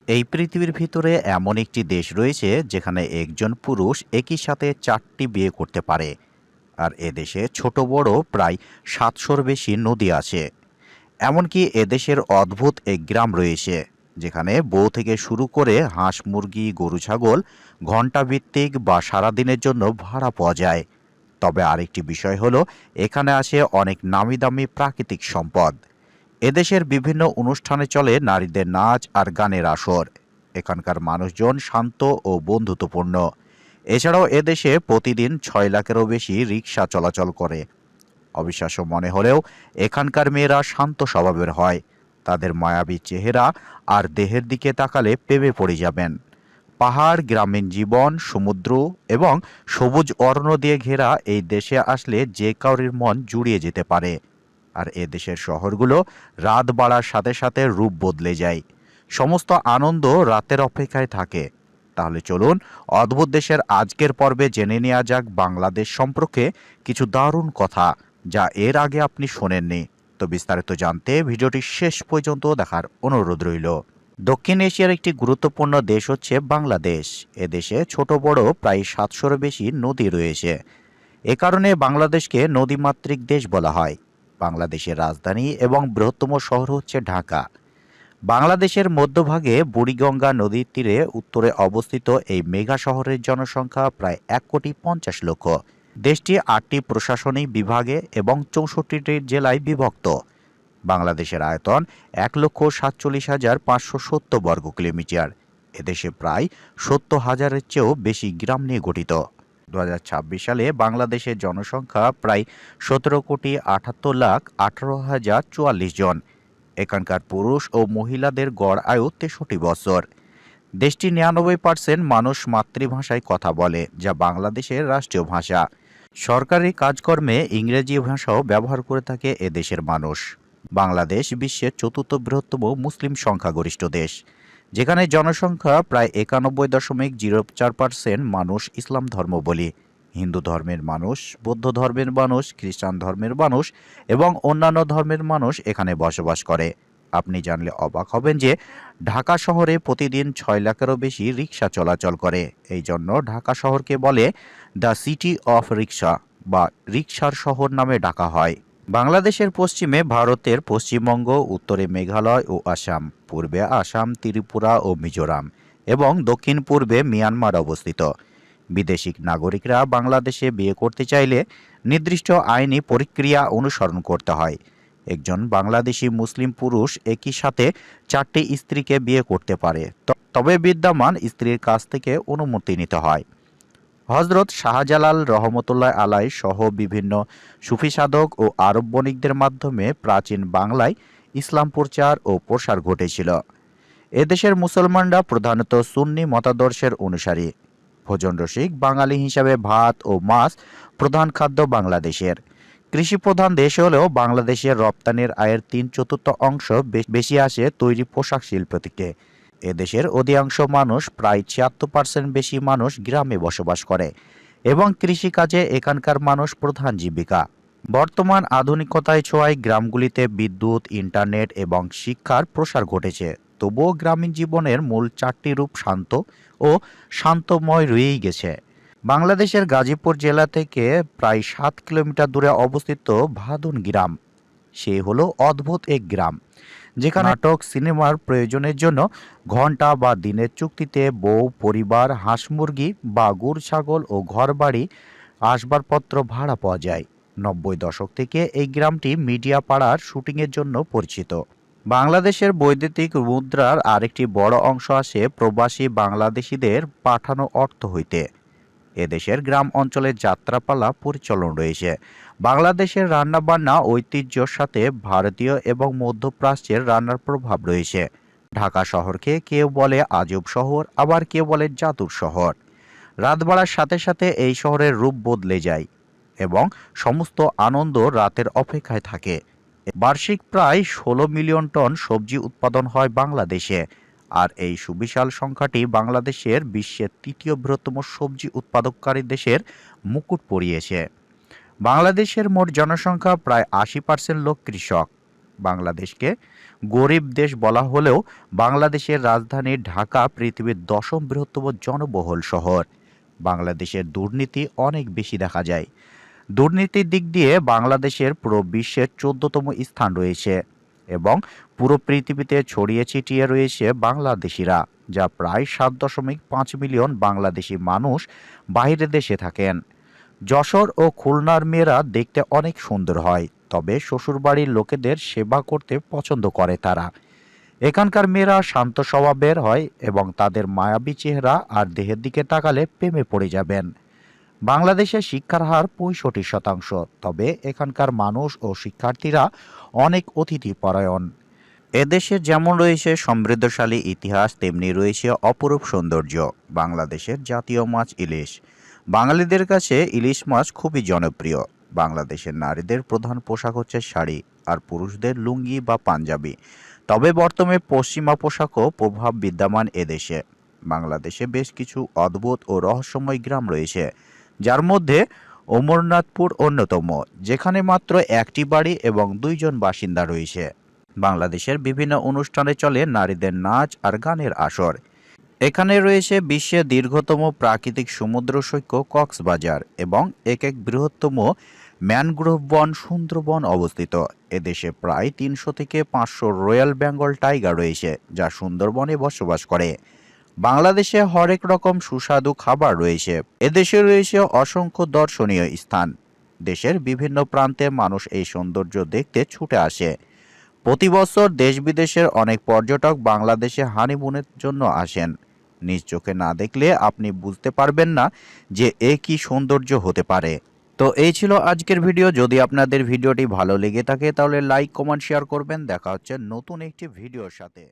এই পৃথিবীর ভিতরে এমন একটি দেশ রয়েছে যেখানে একজন পুরুষ একই সাথে 4টি বিয়ে করতে পারে। আর এদেশে ছোট বড় প্রায় 700-র বেশি নদী আছে। এমনকি এদেশের অদ্ভুত এক গ্রাম রয়েছে যেখানে বউ থেকে শুরু করে হাঁস মুরগি গরু ছাগল ঘণ্টাভিত্তিক বা সারাদিনের জন্য ভাড়া পাওয়া যায়। তবে আরেকটি বিষয় হলো, এখানে আছে অনেক নামি দামি প্রাকৃতিক সম্পদ। এদেশের বিভিন্ন অনুষ্ঠানে চলে নারীদের নাচ আর গানের আসর। এখানকার মানুষজন শান্ত ও বন্ধুত্বপূর্ণ। এছাড়াও এদেশে প্রতিদিন 6 লাখেরও বেশি রিক্সা চলাচল করে। অবিশ্বাস্য মনে হলেও এখানকার মেয়েরা শান্ত স্বভাবের হয়। তাদের মায়াবী চেহারা আর দেহের দিকে তাকালে প্রেমে পড়ে যাবেন। পাহাড়, গ্রামীণ জীবন, সমুদ্র এবং সবুজ অরণ্য দিয়ে ঘেরা এই দেশে আসলে যে কাউরির মন জুড়িয়ে যেতে পারে। আর এ দেশের শহরগুলো রাত বাড়ার সাথে সাথে রূপ বদলে যায়। সমস্ত আনন্দ রাতের অপেক্ষায় থাকে। তাহলে চলুন অদ্ভুত দেশের আজকের পর্বে জেনে নেওয়া যাক বাংলাদেশ সম্পর্কে কিছু দারুণ কথা, যা এর আগে আপনি শোনেননি। তো বিস্তারিত জানতে ভিডিওটি শেষ পর্যন্ত দেখার অনুরোধ রইল। দক্ষিণ এশিয়ার একটি গুরুত্বপূর্ণ দেশ হচ্ছে বাংলাদেশ। এদেশে ছোট বড় প্রায় 700-র বেশি নদী রয়েছে। এ কারণে বাংলাদেশকে নদীমাতৃক দেশ বলা হয়। বাংলাদেশের রাজধানী এবং বৃহত্তম শহর হচ্ছে ঢাকা। বাংলাদেশের মধ্যভাগে বুড়িগঙ্গা নদীর তীরে উত্তরে অবস্থিত এই মেগা শহরের জনসংখ্যা প্রায় 1,50,00,000। দেশটি 8টি প্রশাসনিক বিভাগে এবং 64টি জেলায় বিভক্ত। বাংলাদেশের আয়তন 1,47,570 বর্গ কিলোমিটার। এদেশে প্রায় 70,000-এর চেয়েও বেশি গ্রাম নিয়ে গঠিত। 2026 সালে বাংলাদেশের জনসংখ্যা প্রায় 17,78,18,044 জন। এখানকার পুরুষ ও মহিলাদের গড় আয়ু 63 বছর। দেশটি 99% মানুষ মাতৃভাষায় কথা বলে, যা বাংলাদেশের রাষ্ট্রীয় ভাষা। সরকারি কাজকর্মে ইংরেজি ভাষাও ব্যবহার করে থাকে এদেশের মানুষ। বাংলাদেশ বিশ্বের চতুর্থ বৃহত্তম মুসলিম সংখ্যাগরিষ্ঠ দেশ, যেখানে জনসংখ্যা প্রায় 91.04% মানুষ ইসলাম ধর্মাবলম্বী। হিন্দু ধর্মের মানুষ, বৌদ্ধ ধর্মের মানুষ, খ্রিস্টান ধর্মের মানুষ এবং অন্যান্য ধর্মের মানুষ এখানে বসবাস করে। আপনি জানলে অবাক হবেন যে ঢাকা শহরে প্রতিদিন 6 লাখেরও বেশি রিক্সা চলাচল করে। এই জন্য ঢাকা শহরকে বলে দ্য সিটি অফ রিক্সা বা রিক্সার শহর নামে ডাকা হয়। বাংলাদেশের পশ্চিমে ভারতের পশ্চিমবঙ্গ, উত্তরে মেঘালয় ও আসাম, পূর্বে আসাম, ত্রিপুরা ও মিজোরাম এবং দক্ষিণ পূর্বে মিয়ানমার অবস্থিত। বিদেশি নাগরিকরা বাংলাদেশে বিয়ে করতে চাইলে নির্দিষ্ট আইনি প্রক্রিয়া অনুসরণ করতে হয়। একজন বাংলাদেশি মুসলিম পুরুষ একই সাথে 4টি স্ত্রীকে বিয়ে করতে পারে, তবে বিদ্যমান স্ত্রীর কাছ থেকে অনুমতি নিতে হয়। হজরত শাহজালাল রহমতুল্লাহ আলাই সহ বিভিন্ন সুফি সাধক ও আরব বণিকদের মাধ্যমে প্রাচীন বাংলায় ইসলাম প্রচার ও প্রসার ঘটেছিল। এদেশের মুসলমানরা প্রধানত সুন্নি মতাদর্শের অনুসারী। ভোজন রসিক বাঙালি হিসাবে ভাত ও মাছ প্রধান খাদ্য বাংলাদেশের। কৃষি প্রধান দেশ হলেও বাংলাদেশের রপ্তানির আয়ের 3/4 অংশ বেশি আসে তৈরি পোশাক শিল্প থেকে। এদেশের অধিকাংশ মানুষ, প্রায় 76% বেশি মানুষ গ্রামে বসবাস করে এবং কৃষিকাজে এখানকার মানুষ প্রধান জীবিকা। বর্তমান আধুনিকতায় ছোঁয়ায় গ্রামগুলিতে বিদ্যুৎ, ইন্টারনেট এবং শিক্ষার প্রসার ঘটেছে। তবুও গ্রামীণ জীবনের মূল 4টি রূপ শান্ত ও শান্তময় রয়েই গেছে। বাংলাদেশের গাজীপুর জেলা থেকে প্রায় 7 কিলোমিটার দূরে অবস্থিত ভাদুন গ্রাম। সে হলো অদ্ভুত এক গ্রাম, যেখানে নাটক, সিনেমার প্রয়োজনের জন্য ঘন্টা বা দিনের চুক্তিতে বউ, পরিবার, হাঁস মুরগি বা গরু ছাগল ও ঘরবাড়ি আসবাবপত্র ভাড়া পাওয়া যায়। 90 দশক থেকে এই গ্রামটি মিডিয়া পাড়ার শুটিংয়ের জন্য পরিচিত। বাংলাদেশের বৈদ্যুতিক মুদ্রার আরেকটি বড় অংশ আসে প্রবাসী বাংলাদেশিদের পাঠানো অর্থ হইতে। এদেশের গ্রাম অঞ্চলে যাত্রাপালা পরিচালন রয়েছে। বাংলাদেশের রান্নাবান্না ঐতিহ্যর সাথে ভারতীয় এবং মধ্যপ্রাচ্যের রান্নার প্রভাব রয়েছে। ঢাকা শহরকে কেউ বলে আজব শহর, আবার কেউ বলে জাদুর শহর। রাত বাড়ার সাথে সাথে এই শহরের রূপ বদলে যায় এবং সমস্ত আনন্দ রাতের অপেক্ষায় থাকে। বার্ষিক প্রায় 16 মিলিয়ন টন সবজি উৎপাদন হয় বাংলাদেশে। আর এই সুবিশাল সংখ্যাটি বাংলাদেশের বিশ্বের 3য় বৃহত্তম সবজি উৎপাদনকারী দেশের মুকুট পরিয়েছে। বাংলাদেশের মোট জনসংখ্যা প্রায় 80% লোক কৃষক। বাংলাদেশকে গরিব দেশ বলা হলেও বাংলাদেশের রাজধানী ঢাকা পৃথিবীর 10ম বৃহত্তম জনবহুল শহর। বাংলাদেশের দুর্নীতি অনেক বেশি দেখা যায়। দুর্নীতির দিক দিয়ে বাংলাদেশের পুরো বিশ্বের 14তম স্থান রয়েছে এবং পুরো পৃথিবীতে ছড়িয়ে ছিটিয়ে রয়েছে বাংলাদেশিরা, যা প্রায় 7.5 মিলিয়ন বাংলাদেশি মানুষ বাইরের দেশে থাকেন। যশোর ও খুলনার মেয়েরা দেখতে অনেক সুন্দর হয়, তবে শ্বশুরবাড়ির লোকেদের সেবা করতে পছন্দ করে তারা। এখানকার মেয়েরা শান্ত স্বভাবের হয় এবং তাদের মায়াবী চেহারা আর দেহের দিকে তাকালে প্রেমে পড়ে যাবেন। বাংলাদেশে শিক্ষার হার 65%, তবে এখানকার মানুষ ও শিক্ষার্থীরা অনেক অতিথি পরায়ণ। এদেশে যেমন রয়েছে সমৃদ্ধশালী ইতিহাস, তেমনি রয়েছে অপরূপ সৌন্দর্য। বাংলাদেশের জাতীয় মাছ ইলিশ। বাঙালিদের কাছে ইলিশ মাছ খুবই জনপ্রিয়। বাংলাদেশের নারীদের প্রধান পোশাক হচ্ছে শাড়ি, আর পুরুষদের লুঙ্গি বা পাঞ্জাবি। তবে বর্তমানে পশ্চিমা পোশাকও প্রভাব বিদ্যমান এদেশে। বাংলাদেশে বেশ কিছু অদ্ভুত ও রহস্যময় গ্রাম রয়েছে, যার মধ্যে অমরনাথপুর অন্যতম, যেখানে মাত্র একটি বাড়ি এবং 2 জন বাসিন্দা রয়েছে। বাংলাদেশের বিভিন্ন অনুষ্ঠানে চলে নারীদের নাচ আর গানের আসর। এখানে রয়েছে বিশ্বের দীর্ঘতম প্রাকৃতিক সমুদ্র সৈকত কক্সবাজার এবং এক বৃহত্তম ম্যানগ্রোভ বন সুন্দরবন অবস্থিত। এদেশে প্রায় 300 থেকে 500 রয়্যাল বেঙ্গল টাইগার রয়েছে, যা সুন্দরবনে বসবাস করে। বাংলাদেশে হরেক রকম সুস্বাদু খাবার রয়েছে। এদেশে রয়েছে অসংখ্য দর্শনীয় স্থান। দেশের বিভিন্ন প্রান্তে মানুষ এই সৌন্দর্য দেখতে ছুটে আসে। প্রতি বছর দেশ বিদেশের অনেক পর্যটক বাংলাদেশে হানিমুনের জন্য আসেন। নিজ চোখে না দেখলে আপনি বুঝতে পারবেন না যে কি সৌন্দর্য হতে পারে। তো এই ছিল আজকের ভিডিও। যদি আপনাদের ভিডিওটি ভালো লেগে থাকে তাহলে লাইক, কমেন্ট, শেয়ার করবেন। দেখা হচ্ছে নতুন একটি ভিডিওর সাথে।